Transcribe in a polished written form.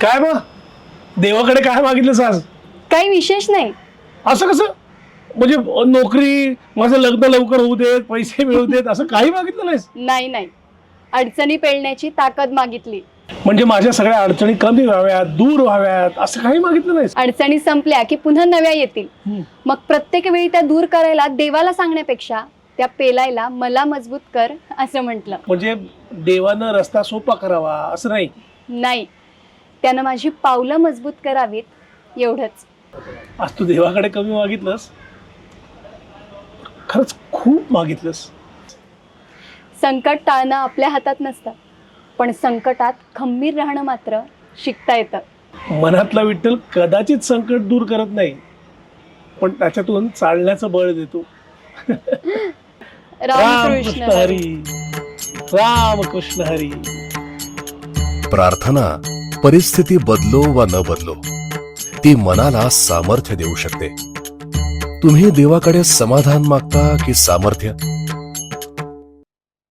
काय मग देवाकडे काय मागितलंस आज? काही विशेष नाही. असं कसं? म्हणजे नोकरी, माझं लग्न लवकर होऊ देत, पैसे मिळू देत, असं काही मागितलं नाहीस? नाही नाही, अडचणी पेलण्याची ताकद मागितली. म्हणजे माझ्या सगळ्या अडचणी कमी व्हाव्यात, दूर व्हाव्यात, असं काही मागितलं नाहीस? अडचणी संपल्या की पुन्हा नव्या येतील. मग प्रत्येक वेळी त्या दूर करायला देवाला सांगण्यापेक्षा त्या पेलायला मला मजबूत कर असं म्हटलं. म्हणजे देवानं रस्ता सोपा करावा असं नाही? नाही, त्यानं माझी पावलं मजबूत करावीत एवढंच. आज तू देवाकडे कमी मागितलंस, खरंच खूप मागितलंस. संकट टाळणं आपल्या हातात नसतं, पण संकटात खंबीर राहणं मात्र शिकता येतं. मनातला विठ्ठल कदाचित संकट दूर करत नाही, पण त्याच्यातून चालण्याचं बळ देतो. रामकृष्ण हरी. रामकृष्ण हरी. प्रार्थना परिस्थिती बदलो वा न बदलो, ती मनाला सामर्थ्य देऊ शकते. तुम्ही देवाकडे समाधान मागता की सामर्थ्य?